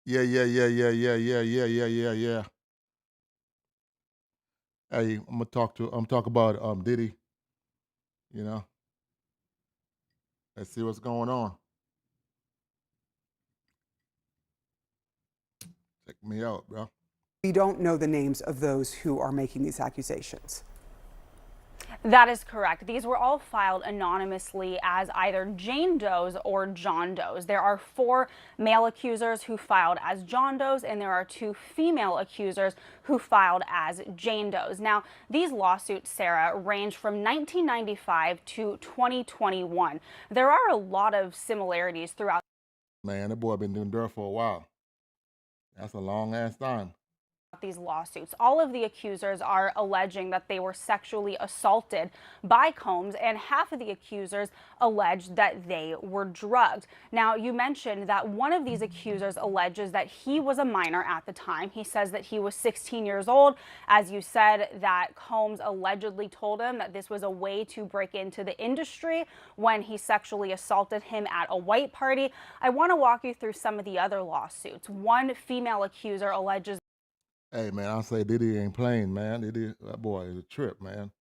Yeah, yeah, yeah, yeah, yeah, yeah, yeah, yeah, yeah, yeah. Hey, I'm talk about Diddy, you know. Let's see what's going on. Check me out, bro. We don't know the names of those who are making these accusations. That is correct. These were all filed anonymously as either Jane Does or John Does. There are 4 male accusers who filed as John Does, and there are 2 female accusers who filed as Jane Does. Now, these lawsuits, Sarah, range from 1995 to 2021. There are a lot of similarities throughout Man, that boy been doing dirt for a while. That's a long ass time. these lawsuits. All of the accusers are alleging that they were sexually assaulted by Combs, and half of the accusers alleged that they were drugged. Now, you mentioned that one of these accusers alleges that he was a minor at the time. He says that he was 16 years old. As you said, that Combs allegedly told him that this was a way to break into the industry when he sexually assaulted him at a white party. I want to walk you through some of the other lawsuits. One female accuser alleges Hey man, I say Diddy ain't playing, man. Diddy, that boy is a trip, man.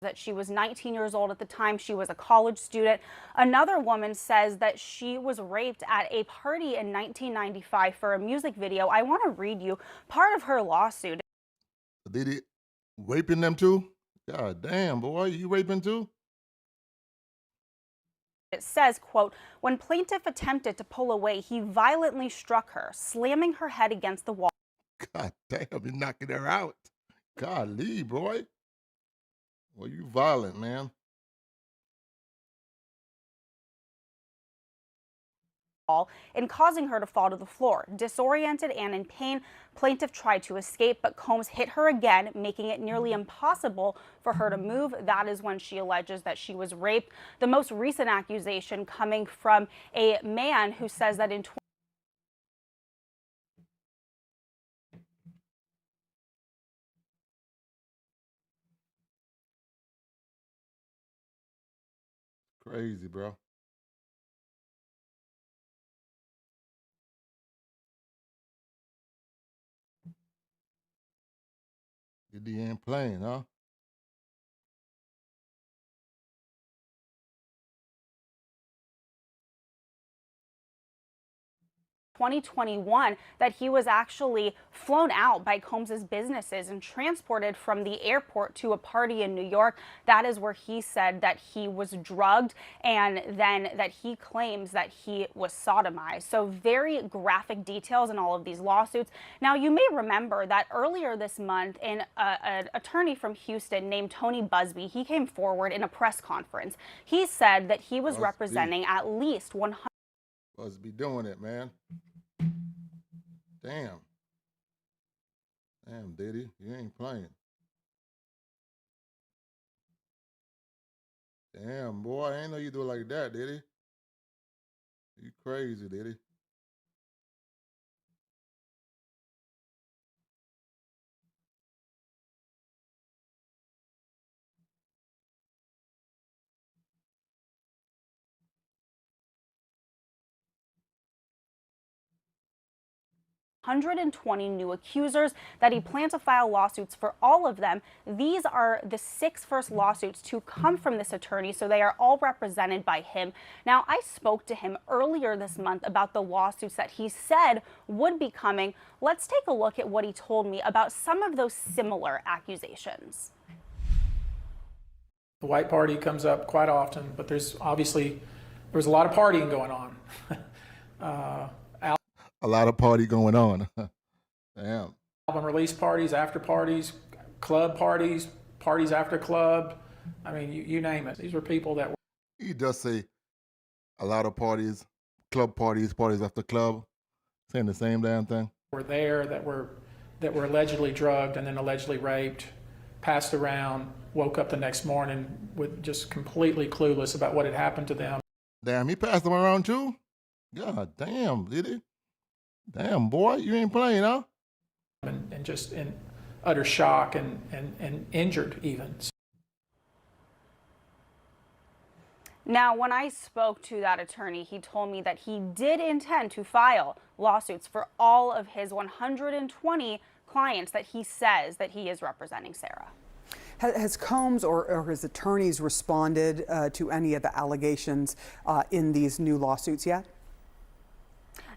that she was 19 years old at the time. She was a college student. Another woman says that she was raped at a party in 1995 for a music video. I want to read you part of her lawsuit. Diddy raping them too? God damn, boy, you raping too? It says, quote, when plaintiff attempted to pull away, he violently struck her, slamming her head against the wall. God damn, you knocking her out. Golly, boy. Well, you violent, man. And causing her to fall to the floor. Disoriented and in pain, plaintiff tried to escape, but Combs hit her again, making it nearly impossible for her to move. That is when she alleges that she was raped. The most recent accusation coming from a man who says that in Crazy, bro. Diddy ain't playing, huh? 2021 that he was actually flown out by Combs's businesses and transported from the airport to a party in New York. That is where he said that he was drugged and then that he claims that he was sodomized. So very graphic details in all of these lawsuits. Now, you may remember that earlier this month, an attorney from Houston named Tony Busby, he came forward in a press conference. He said that he was representing at least 100. Must be doing it, man. Damn. Damn, Diddy, you ain't playing. Damn, boy, I ain't know you do it like that, Diddy. You crazy, Diddy. 120 new accusers, that he planned to file lawsuits for all of them. These are the 6 first lawsuits to come from this attorney, so they are all represented by him. Now, I spoke to him earlier this month about the lawsuits that he said would be coming. Let's take a look at what he told me about some of those similar accusations. The white party comes up quite often, but there was a lot of partying going on. A lot of party going on. Damn. Album release parties, after parties, club parties, parties after club. I mean, you name it. These were people that You just say a lot of parties, club parties, parties after club, saying the same damn thing. were there that were allegedly drugged and then allegedly raped, passed around, woke up the next morning with just completely clueless about what had happened to them. Damn, he passed them around too? God damn, did he? Damn, boy, you ain't playing, huh? And just in utter shock and injured even. Now, when I spoke to that attorney, he told me that he did intend to file lawsuits for all of his 120 clients that he says that he is representing, Sarah. Has Combs or his attorneys responded to any of the allegations in these new lawsuits yet?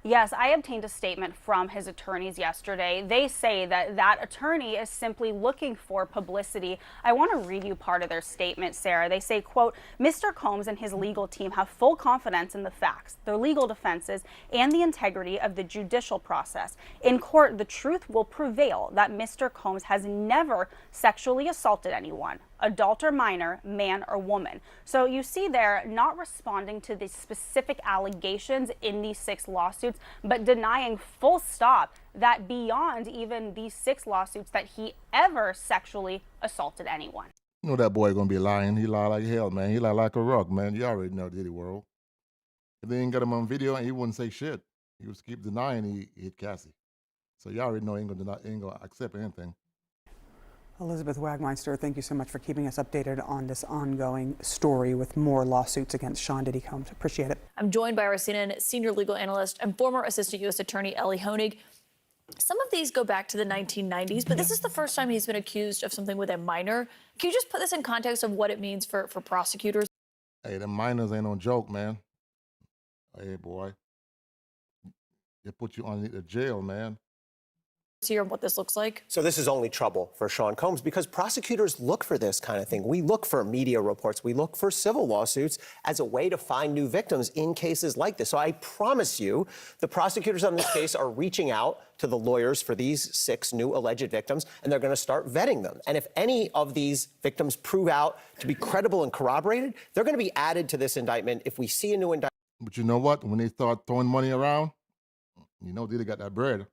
Yes, I obtained a statement from his attorneys yesterday. They say that that attorney is simply looking for publicity. I want to read you part of their statement, Sarah. They say, quote, Mr. Combs and his legal team have full confidence in the facts, their legal defenses, and the integrity of the judicial process. In court, the truth will prevail that Mr. Combs has never sexually assaulted anyone, adult or minor, man or woman. So you see they're not responding to the specific allegations in these 6 lawsuits, but denying full stop that beyond even these 6 lawsuits that he ever sexually assaulted anyone. You know that boy gonna be lying. He lie like hell, man. He lie like a rug, man. You already know Diddy world. If they ain't got him on video, he wouldn't say shit. He would keep denying he hit Cassie. So you already know he ain't gonna accept anything. Elizabeth Wagmeister, thank you so much for keeping us updated on this ongoing story with more lawsuits against Sean Diddy Combs. Appreciate it. I'm joined by our CNN senior legal analyst and former Assistant U.S. Attorney Ellie Honig. Some of these go back to the 1990s, but this is the first time he's been accused of something with a minor. Can you just put this in context of what it means for prosecutors? Hey, the minors ain't no joke, man. Hey, boy. They put you on the jail, man. Here, what this looks like. So this is only trouble for Sean Combs because prosecutors look for this kind of thing. We look for media reports. We look for civil lawsuits as a way to find new victims in cases like this. So I promise you, the prosecutors on this case are reaching out to the lawyers for these 6 new alleged victims, and they're going to start vetting them. And if any of these victims prove out to be credible and corroborated, they're going to be added to this indictment. If we see a new indictment. But you know what? When they start throwing money around, you know Diddy got that bread.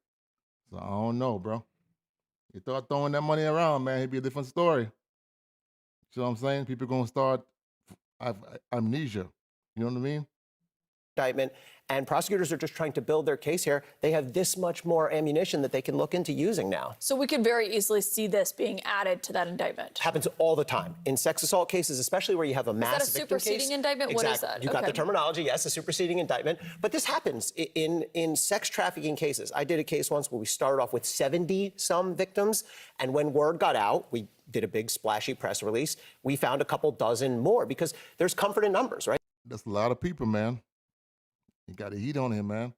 So I don't know, bro. You start throwing that money around, man, it'd be a different story. See what I'm saying? People gonna start have amnesia. You know what I mean? Indictment, and prosecutors are just trying to build their case here. They have this much more ammunition that they can look into using now. So we could very easily see this being added to that indictment. Happens all the time in sex assault cases, especially where you have a mass victim case. Is that a superseding indictment? Exactly. What is that? You got the terminology, yes, a superseding indictment. But this happens in sex trafficking cases. I did a case once where we started off with 70-some victims, and when word got out, we did a big splashy press release. We found a couple dozen more because there's comfort in numbers, right? That's a lot of people, man. You got the heat on him, man.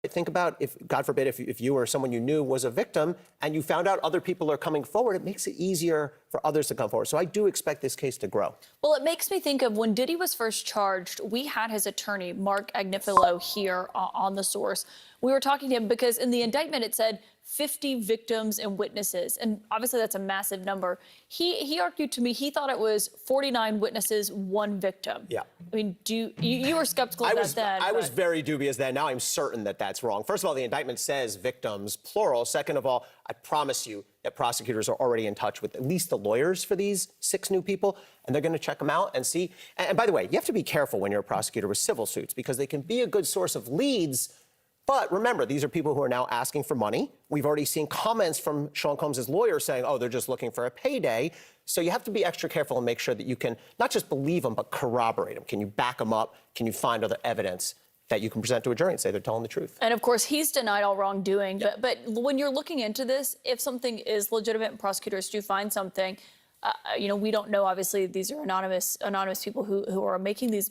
Think about if, God forbid, if you or someone you knew was a victim and you found out other people are coming forward, it makes it easier for others to come forward. So I do expect this case to grow. Well, it makes me think of when Diddy was first charged, we had his attorney, Mark Agnifilo, here on The Source. We were talking to him because in the indictment it said 50 victims and witnesses, and obviously that's a massive number. He argued to me he thought it was 49 witnesses, 1 victim. Yeah. I mean, you were skeptical of that then. I was very dubious then. Now I'm certain that that's wrong. First of all, the indictment says victims, plural. Second of all, I promise you that prosecutors are already in touch with at least the lawyers for these 6 new people, and they're going to check them out and see. And by the way, you have to be careful when you're a prosecutor with civil suits because they can be a good source of leads. But remember, these are people who are now asking for money. We've already seen comments from Sean Combs' lawyer saying, oh, they're just looking for a payday. So you have to be extra careful and make sure that you can not just believe them, but corroborate them. Can you back them up? Can you find other evidence that you can present to a jury and say they're telling the truth? And of course, he's denied all wrongdoing. Yep. But when you're looking into this, if something is legitimate and prosecutors do find something, we don't know. Obviously, these are anonymous people who are making these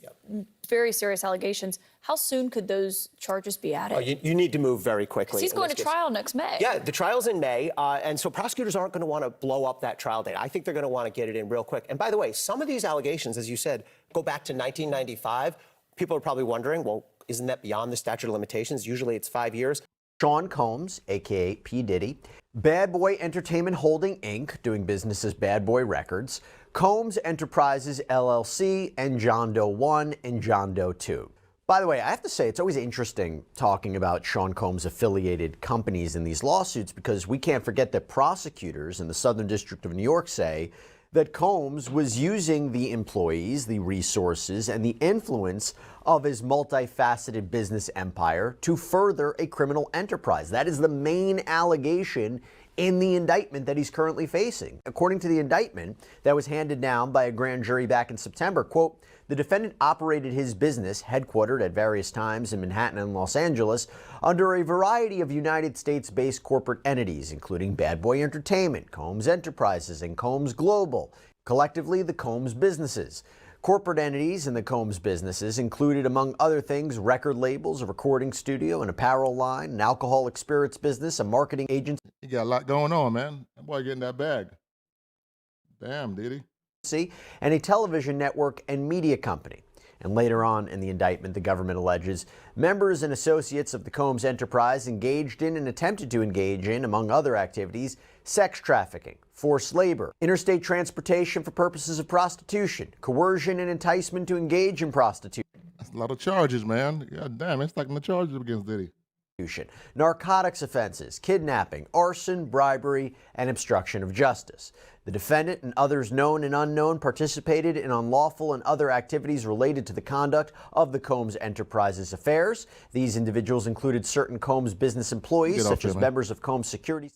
very serious allegations. How soon could those charges be added? Oh, you need to move very quickly. He's going to trial next May. Yeah, the trial's in May, and so prosecutors aren't going to want to blow up that trial date. I think they're going to want to get it in real quick. And by the way, some of these allegations, as you said, go back to 1995. People are probably wondering, well, isn't that beyond the statute of limitations? Usually it's 5 years. Sean Combs, a.k.a. P. Diddy, Bad Boy Entertainment Holding, Inc., doing business as Bad Boy Records, Combs Enterprises, LLC, and John Doe 1 and John Doe 2. By the way, I have to say, it's always interesting talking about Sean Combs' affiliated companies in these lawsuits because we can't forget that prosecutors in the Southern District of New York say that Combs was using the employees, the resources, and the influence of his multifaceted business empire to further a criminal enterprise. That is the main allegation in the indictment that he's currently facing. According to the indictment that was handed down by a grand jury back in September, quote, the defendant operated his business, headquartered at various times in Manhattan and Los Angeles, under a variety of United States-based corporate entities, including Bad Boy Entertainment, Combs Enterprises, and Combs Global, collectively the Combs businesses. Corporate entities in the Combs businesses included, among other things, record labels, a recording studio, an apparel line, an alcoholic spirits business, a marketing agency. You got a lot going on, man. That boy getting that bag. Damn, Diddy. And a television network and media company. And later on in the indictment, the government alleges members and associates of the Combs enterprise engaged in and attempted to engage in, among other activities, sex trafficking, forced labor, interstate transportation for purposes of prostitution, coercion and enticement to engage in prostitution. That's a lot of charges, man. God damn, it's like the charges against Diddy. Narcotics offenses, kidnapping, arson, bribery, and obstruction of justice. The defendant and others known and unknown participated in unlawful and other activities related to the conduct of the Combs Enterprises affairs. These individuals included certain Combs business employees, such as members of Combs Security.